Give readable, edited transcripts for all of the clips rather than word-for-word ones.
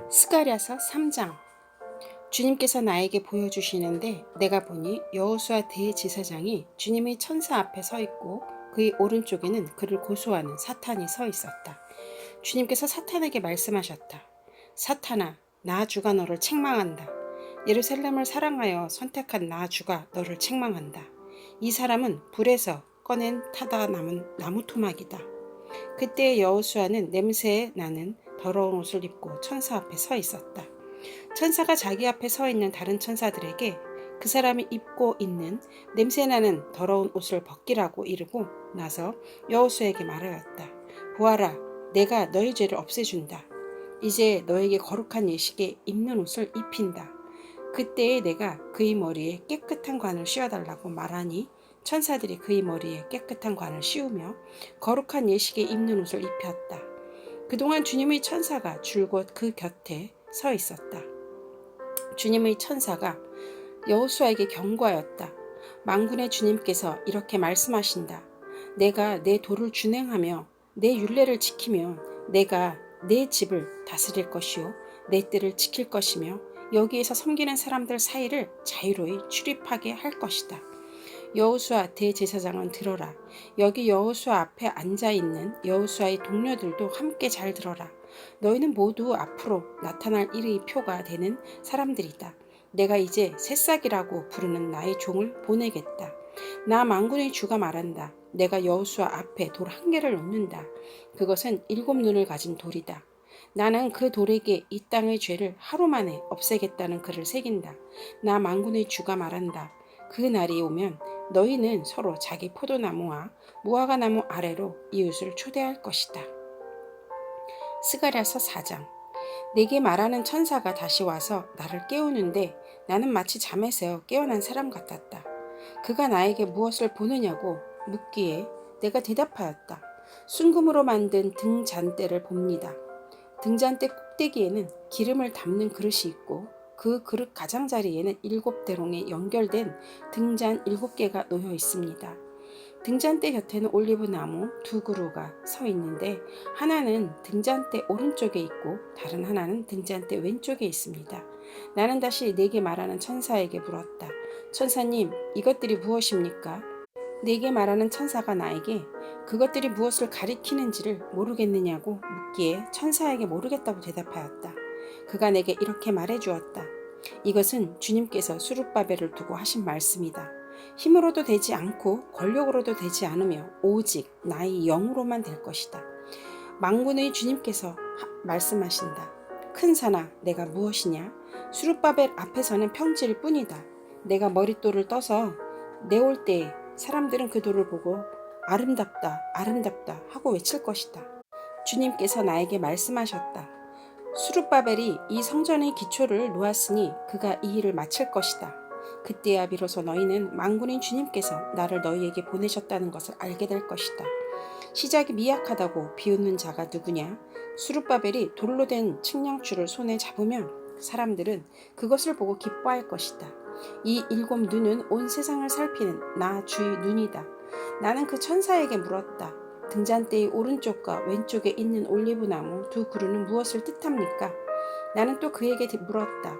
스가랴서 3장. 주님께서 나에게 보여주시는데 내가 보니 여호수아 대제사장이 주님의 천사 앞에 서 있고 그의 오른쪽에는 그를 고소하는 사탄이 서 있었다. 주님께서 사탄에게 말씀하셨다. 사탄아, 나 주가 너를 책망한다. 예루살렘을 사랑하여 선택한 나 주가 너를 책망한다. 이 사람은 불에서 꺼낸 타다 남은 나무 토막이다. 그때 여호수아는 냄새 나는 더러운 옷을 입고 천사 앞에 서 있었다. 천사가 자기 앞에 서 있는 다른 천사들에게 그 사람이 입고 있는 냄새나는 더러운 옷을 벗기라고 이르고 나서 여호수아에게 말하였다. 보아라, 내가 너희 죄를 없애준다. 이제 너에게 거룩한 예식에 입는 옷을 입힌다. 그때에 내가 그의 머리에 깨끗한 관을 씌워달라고 말하니 천사들이 그의 머리에 깨끗한 관을 씌우며 거룩한 예식에 입는 옷을 입혔다. 그동안 주님의 천사가 줄곧 그 곁에 서 있었다. 주님의 천사가 여호수아에게 경고하였다. 만군의 주님께서 이렇게 말씀하신다. 내가 내 도를 준행하며 내 율례를 지키면 내가 내 집을 다스릴 것이요 내 뜰을 지킬 것이며 여기에서 섬기는 사람들 사이를 자유로이 출입하게 할 것이다. 여호수아 대제사장은 들어라. 여기 여호수아 앞에 앉아있는 여호수아의 동료들도 함께 잘 들어라. 너희는 모두 앞으로 나타날 일의 표가 되는 사람들이다. 내가 이제 새싹이라고 부르는 나의 종을 보내겠다. 나 만군의 주가 말한다. 내가 여호수아 앞에 돌 한 개를 놓는다. 그것은 7 눈을 가진 돌이다. 나는 그 돌에게 이 땅의 죄를 하루 만에 없애겠다는 글을 새긴다. 나 만군의 주가 말한다. 그 날이 오면 너희는 서로 자기 포도나무와 무화과 나무 아래로 이웃을 초대할 것이다. 스가랴서 4장. 내게 말하는 천사가 다시 와서 나를 깨우는데 나는 마치 잠에서 깨어난 사람 같았다. 그가 나에게 무엇을 보느냐고 묻기에 내가 대답하였다. 순금으로 만든 등잔대를 봅니다. 등잔대 꼭대기에는 기름을 담는 그릇이 있고 그 그릇 가장자리에는 7대롱에 연결된 등잔 7개가 놓여 있습니다. 등잔대 곁에는 올리브나무 2그루가 서 있는데 하나는 등잔대 오른쪽에 있고 다른 하나는 등잔대 왼쪽에 있습니다. 나는 다시 내게 말하는 천사에게 물었다. 천사님, 이것들이 무엇입니까? 내게 말하는 천사가 나에게 그것들이 무엇을 가리키는지를 모르겠느냐고 묻기에 천사에게 모르겠다고 대답하였다. 그가 내게 이렇게 말해주었다. 이것은 주님께서 수룹바벨을 두고 하신 말씀이다. 힘으로도 되지 않고 권력으로도 되지 않으며 오직 나의 영으로만 될 것이다. 만군의 주님께서 말씀하신다. 큰 산아, 내가 무엇이냐? 수룹바벨 앞에서는 평지일 뿐이다. 내가 머릿돌을 떠서 내올 때에 사람들은 그 돌을 보고 아름답다, 아름답다 하고 외칠 것이다. 주님께서 나에게 말씀하셨다. 수룹바벨이 이 성전의 기초를 놓았으니 그가 이 일을 마칠 것이다. 그때야 비로소 너희는 만군의 주님께서 나를 너희에게 보내셨다는 것을 알게 될 것이다. 시작이 미약하다고 비웃는 자가 누구냐? 수룹바벨이 돌로 된 측량줄을 손에 잡으면 사람들은 그것을 보고 기뻐할 것이다. 이 7 눈은 온 세상을 살피는 나 주의 눈이다. 나는 그 천사에게 물었다. 등잔대의 오른쪽과 왼쪽에 있는 올리브나무 2그루는 무엇을 뜻합니까? 나는 또 그에게 물었다.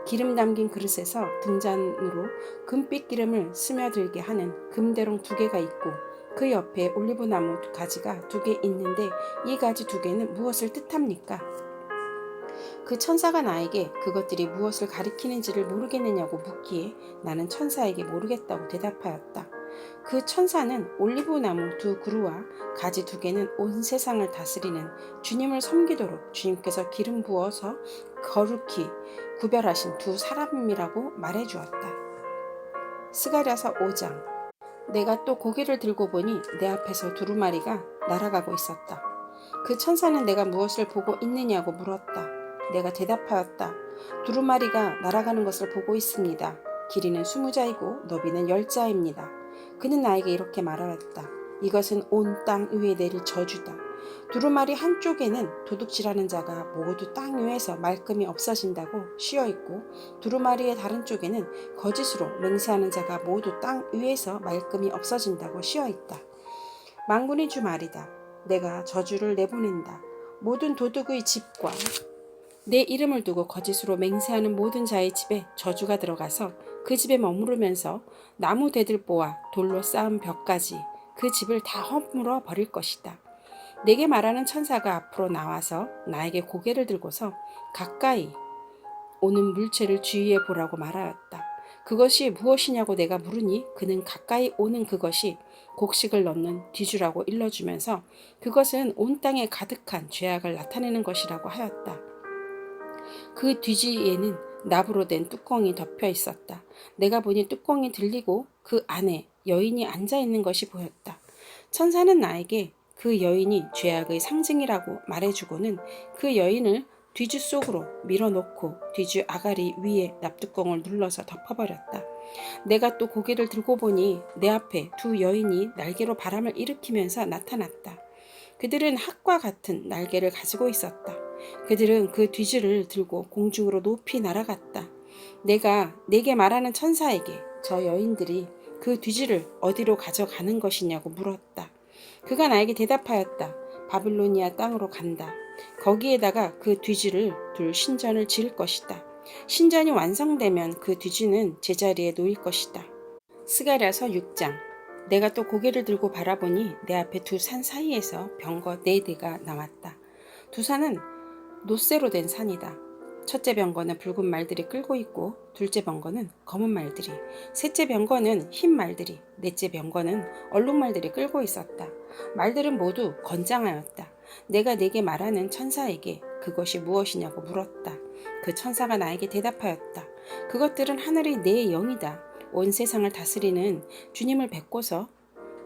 기름 담긴 그릇에서 등잔으로 금빛 기름을 스며들게 하는 금대롱 2개가 있고 그 옆에 올리브나무 가지가 2개 있는데 이 가지 2개는 무엇을 뜻합니까? 그 천사가 나에게 그것들이 무엇을 가리키는지를 모르겠느냐고 묻기에 나는 천사에게 모르겠다고 대답하였다. 그 천사는 올리브나무 2그루와 가지 2개는 온 세상을 다스리는 주님을 섬기도록 주님께서 기름 부어서 거룩히 구별하신 2 사람이라고 말해주었다. 스가랴서 5장. 내가 또 고개를 들고 보니 내 앞에서 두루마리가 날아가고 있었다. 그 천사는 내가 무엇을 보고 있느냐고 물었다. 내가 대답하였다. 두루마리가 날아가는 것을 보고 있습니다. 길이는 20자이고 너비는 10자입니다. 그는 나에게 이렇게 말하였다. 이것은 온 땅 위에 내릴 저주다. 두루마리 한쪽에는 도둑질하는 자가 모두 땅 위에서 말끔히 없어진다고 씌어있고 두루마리의 다른 쪽에는 거짓으로 맹세하는 자가 모두 땅 위에서 말끔히 없어진다고 씌어있다. 만군의 주 말이다. 내가 저주를 내보낸다. 모든 도둑의 집과 내 이름을 두고 거짓으로 맹세하는 모든 자의 집에 저주가 들어가서 그 집에 머무르면서 나무 대들보와 돌로 쌓은 벽까지 그 집을 다 허물어 버릴 것이다. 내게 말하는 천사가 앞으로 나와서 나에게 고개를 들고서 가까이 오는 물체를 주의해 보라고 말하였다. 그것이 무엇이냐고 내가 물으니 그는 가까이 오는 그것이 곡식을 넣는 뒤주라고 일러주면서 그것은 온 땅에 가득한 죄악을 나타내는 것이라고 하였다. 그 뒤지에는 나무로 된 뚜껑이 덮여 있었다. 내가 보니 뚜껑이 들리고 그 안에 여인이 앉아 있는 것이 보였다. 천사는 나에게 그 여인이 죄악의 상징이라고 말해주고는 그 여인을 뒤주 속으로 밀어놓고 뒤주 아가리 위에 납뚜껑을 눌러서 덮어버렸다. 내가 또 고개를 들고 보니 내 앞에 두 여인이 날개로 바람을 일으키면서 나타났다. 그들은 학과 같은 날개를 가지고 있었다. 그들은 그 뒤줄을 들고 공중으로 높이 날아갔다. 내가 내게 말하는 천사에게 저 여인들이 그 뒤줄을 어디로 가져가는 것이냐고 물었다. 그가 나에게 대답하였다. 바빌로니아 땅으로 간다. 거기에다가 그 뒤줄을 둘 신전을 지을 것이다. 신전이 완성되면 그 뒤주는 제자리에 놓일 것이다. 스가랴서 6장. 내가 또 고개를 들고 바라보니 내 앞에 두 산 사이에서 병거 4대가 나왔다. 두 산은 놋새로 된 산이다. 첫째 병거는 붉은 말들이 끌고 있고 둘째 병거는 검은 말들이, 셋째 병거는 흰 말들이, 넷째 병거는 얼룩말들이 끌고 있었다. 말들은 모두 건장하였다. 내가 내게 말하는 천사에게 그것이 무엇이냐고 물었다. 그 천사가 나에게 대답하였다. 그것들은 하늘의 네 영이다. 온 세상을 다스리는 주님을 뵙고서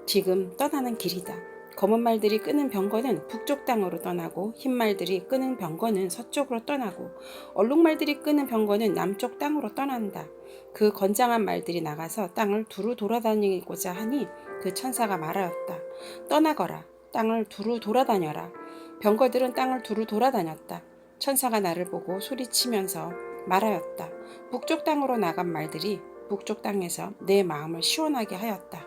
지금 떠나는 길이다. 검은 말들이 끄는 병거는 북쪽 땅으로 떠나고 흰 말들이 끄는 병거는 서쪽으로 떠나고 얼룩말들이 끄는 병거는 남쪽 땅으로 떠난다. 그 건장한 말들이 나가서 땅을 두루 돌아다니고자 하니 그 천사가 말하였다. 떠나거라. 땅을 두루 돌아다녀라. 병거들은 땅을 두루 돌아다녔다. 천사가 나를 보고 소리치면서 말하였다. 북쪽 땅으로 나간 말들이 북쪽 땅에서 내 마음을 시원하게 하였다.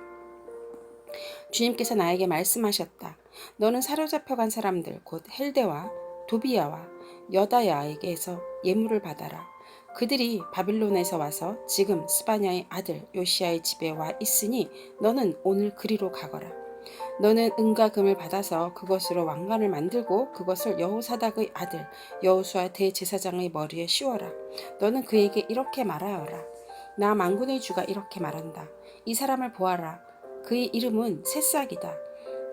주님께서 나에게 말씀하셨다. 너는 사로잡혀간 사람들 곧 헬데와 도비야와 여다야에게서 예물을 받아라. 그들이 바빌론에서 와서 지금 스바냐의 아들 요시야의 집에 와 있으니 너는 오늘 그리로 가거라. 너는 은과 금을 받아서 그것으로 왕관을 만들고 그것을 여호사닥의 아들 여호수아 대제사장의 머리에 씌워라. 너는 그에게 이렇게 말하여라. 나 만군의 주가 이렇게 말한다. 이 사람을 보아라. 그의 이름은 새싹이다.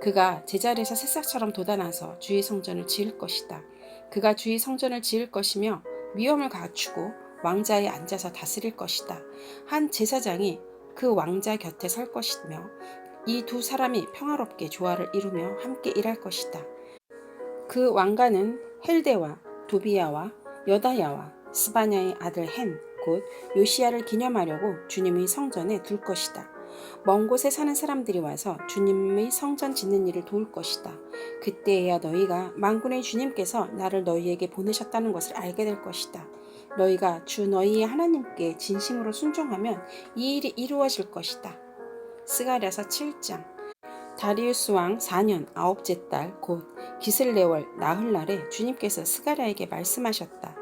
그가 제자리에서 새싹처럼 돋아나서 주의 성전을 지을 것이다. 그가 주의 성전을 지을 것이며 위엄을 갖추고 왕자에 앉아서 다스릴 것이다. 한 제사장이 그 왕자 곁에 설 것이며 이 두 사람이 평화롭게 조화를 이루며 함께 일할 것이다. 그 왕가는 헬데와 도비야와 여다야와 스바냐의 아들 헨 곧 요시야를 기념하려고 주님의 성전에 둘 것이다. 먼 곳에 사는 사람들이 와서 주님의 성전 짓는 일을 도울 것이다. 그때에야 너희가 만군의 주님께서 나를 너희에게 보내셨다는 것을 알게 될 것이다. 너희가 주 너희의 하나님께 진심으로 순종하면 이 일이 이루어질 것이다. 스가랴서 7장. 다리우스 왕 4년 9째 달 곧 기슬레월 나흘날에 주님께서 스가랴에게 말씀하셨다.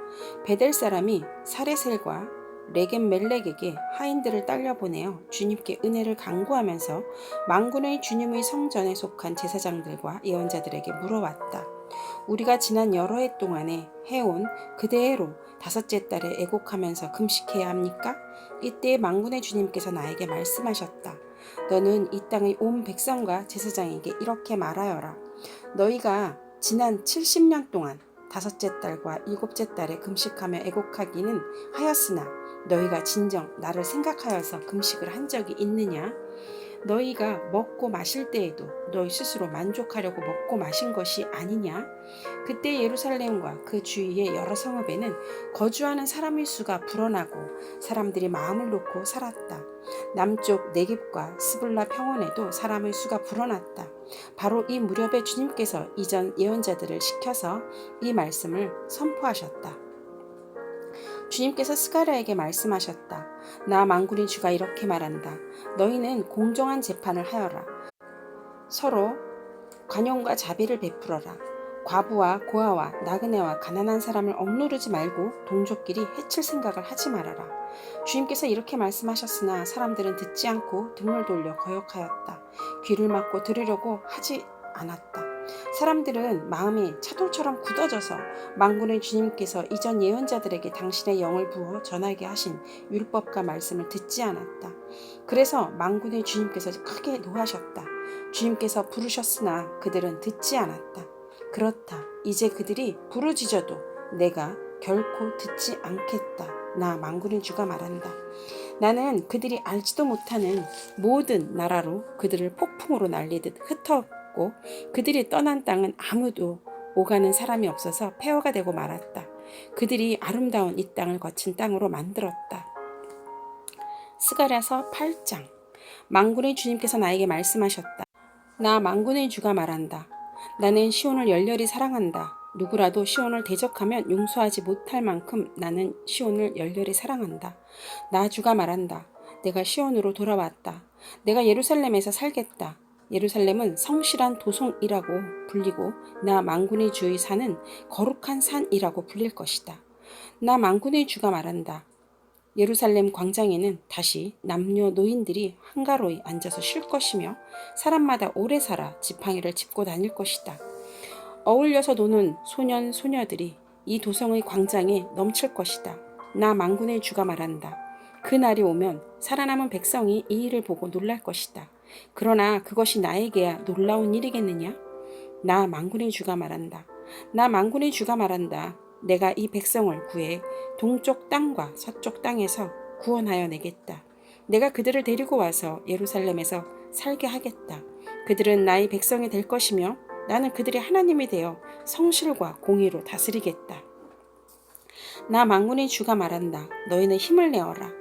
베델 사람이 사레셀과 레겜멜렉에게 하인들을 딸려 보내어 주님께 은혜를 간구하면서 만군의 주님의 성전에 속한 제사장들과 예언자들에게 물어왔다. 우리가 지난 여러 해 동안에 해온 그대로 5째 달에 애곡하면서 금식해야 합니까? 이때 만군의 주님께서 나에게 말씀하셨다. 너는 이 땅의 온 백성과 제사장에게 이렇게 말하여라. 너희가 지난 70년 동안 5째 달과 7째 달에 금식하며 애곡하기는 하였으나 너희가 진정 나를 생각하여서 금식을 한 적이 있느냐? 너희가 먹고 마실 때에도 너희 스스로 만족하려고 먹고 마신 것이 아니냐? 그때 예루살렘과 그 주위의 여러 성읍에는 거주하는 사람의 수가 불어나고 사람들이 마음을 놓고 살았다. 남쪽 네겝과 스불라 평원에도 사람의 수가 불어났다. 바로 이 무렵에 주님께서 이전 예언자들을 시켜서 이 말씀을 선포하셨다. 주님께서 스가랴에게 말씀하셨다. 나 만군의 주가 이렇게 말한다. 너희는 공정한 재판을 하여라. 서로 관용과 자비를 베풀어라. 과부와 고아와 나그네와 가난한 사람을 억누르지 말고 동족끼리 해칠 생각을 하지 말아라. 주님께서 이렇게 말씀하셨으나 사람들은 듣지 않고 등을 돌려 거역하였다. 귀를 막고 들으려고 하지 않았다. 사람들은 마음이 차돌처럼 굳어져서 만군의 주님께서 이전 예언자들에게 당신의 영을 부어 전하게 하신 율법과 말씀을 듣지 않았다. 그래서 만군의 주님께서 크게 노하셨다. 주님께서 부르셨으나 그들은 듣지 않았다. 그렇다. 이제 그들이 부르짖어도 내가 결코 듣지 않겠다. 나 만군의 주가 말한다. 나는 그들이 알지도 못하는 모든 나라로 그들을 폭풍으로 날리듯 흩었고 그들이 떠난 땅은 아무도 오가는 사람이 없어서 폐허가 되고 말았다. 그들이 아름다운 이 땅을 거친 땅으로 만들었다. 스가랴서 8장. 만군의 주님께서 나에게 말씀하셨다. 나 만군의 주가 말한다. 나는 시온을 열렬히 사랑한다. 누구라도 시온을 대적하면 용서하지 못할 만큼 나는 시온을 열렬히 사랑한다. 나 주가 말한다. 내가 시온으로 돌아왔다. 내가 예루살렘에서 살겠다. 예루살렘은 성실한 도성이라고 불리고 나 만군의 주의 산은 거룩한 산이라고 불릴 것이다. 나 만군의 주가 말한다. 예루살렘 광장에는 다시 남녀노인들이 한가로이 앉아서 쉴 것이며 사람마다 오래 살아 지팡이를 짚고 다닐 것이다. 어울려서 노는 소년 소녀들이 이 도성의 광장에 넘칠 것이다. 나 만군의 주가 말한다. 그 날이 오면 살아남은 백성이 이 일을 보고 놀랄 것이다. 그러나 그것이 나에게야 놀라운 일이겠느냐? 나 만군의 주가 말한다. 나 만군의 주가 말한다. 내가 이 백성을 구해 동쪽 땅과 서쪽 땅에서 구원하여 내겠다. 내가 그들을 데리고 와서 예루살렘에서 살게 하겠다. 그들은 나의 백성이 될 것이며 나는 그들의 하나님이 되어 성실과 공의로 다스리겠다. 나 만군의 주가 말한다. 너희는 힘을 내어라.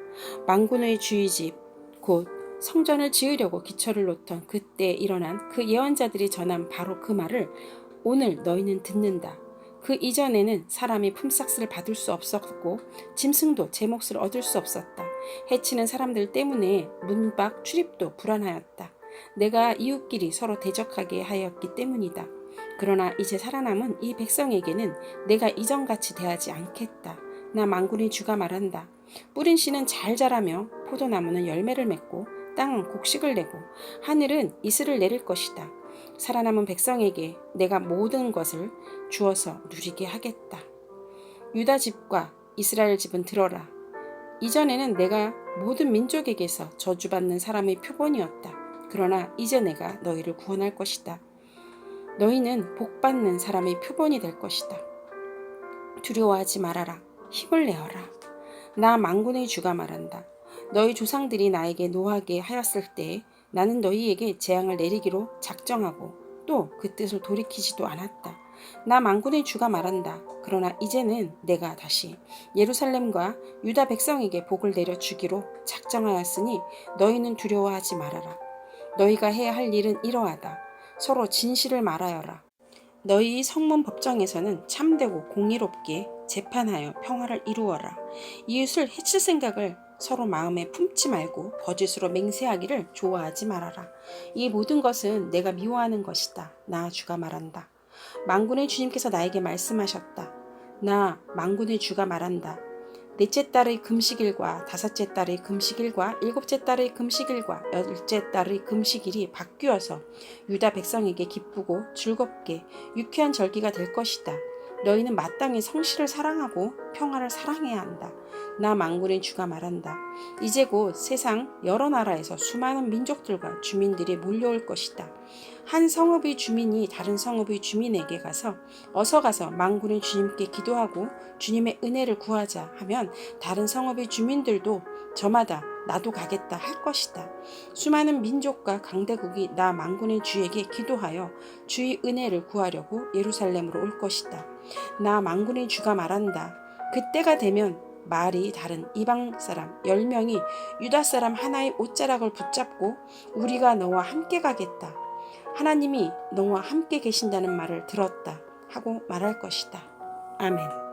만군의 주의 집 곧 성전을 지으려고 기초를 놓던 그때 일어난 그 예언자들이 전한 바로 그 말을 오늘 너희는 듣는다. 그 이전에는 사람이 품삯을 받을 수 없었고 짐승도 제 몫을 얻을 수 없었다. 해치는 사람들 때문에 문 밖 출입도 불안하였다. 내가 이웃끼리 서로 대적하게 하였기 때문이다. 그러나 이제 살아남은 이 백성에게는 내가 이전같이 대하지 않겠다. 나 만군의 주가 말한다. 뿌린 씨는 잘 자라며 포도나무는 열매를 맺고 땅은 곡식을 내고 하늘은 이슬을 내릴 것이다. 살아남은 백성에게 내가 모든 것을 주어서 누리게 하겠다. 유다 집과 이스라엘 집은 들어라. 이전에는 내가 모든 민족에게서 저주받는 사람의 표본이었다. 그러나 이제 내가 너희를 구원할 것이다. 너희는 복받는 사람의 표본이 될 것이다. 두려워하지 말아라. 힘을 내어라. 나 만군의 주가 말한다. 너희 조상들이 나에게 노하게 하였을 때 나는 너희에게 재앙을 내리기로 작정하고 또 그 뜻을 돌이키지도 않았다. 나 만군의 주가 말한다. 그러나 이제는 내가 다시 예루살렘과 유다 백성에게 복을 내려주기로 작정하였으니 너희는 두려워하지 말아라. 너희가 해야 할 일은 이러하다. 서로 진실을 말하여라. 너희 성문 법정에서는 참되고 공의롭게 재판하여 평화를 이루어라. 이웃을 해칠 생각을 서로 마음에 품지 말고 거짓으로 맹세하기를 좋아하지 말아라. 이 모든 것은 내가 미워하는 것이다. 나 주가 말한다. 만군의 주님께서 나에게 말씀하셨다. 나 만군의 주가 말한다. 넷째 달의 금식일과 다섯째 달의 금식일과 일곱째 달의 금식일과 열째 달의 금식일이 바뀌어서 유다 백성에게 기쁘고 즐겁게 유쾌한 절기가 될 것이다. 너희는 마땅히 성실을 사랑하고 평화를 사랑해야 한다. 나 만군의 주가 말한다. 이제 곧 세상 여러 나라에서 수많은 민족들과 주민들이 몰려올 것이다. 한 성읍의 주민이 다른 성읍의 주민에게 어서 가서 만군의 주님께 기도하고 주님의 은혜를 구하자 하면 다른 성읍의 주민들도 저마다 나도 가겠다 할 것이다. 수많은 민족과 강대국이 나 만군의 주에게 기도하여 주의 은혜를 구하려고 예루살렘으로 올 것이다. 나 만군의 주가 말한다. 그때가 되면 말이 다른 이방 사람 10명이 유다 사람 하나의 옷자락을 붙잡고 우리가 너와 함께 가겠다. 하나님이 너와 함께 계신다는 말을 들었다 하고 말할 것이다. 아멘.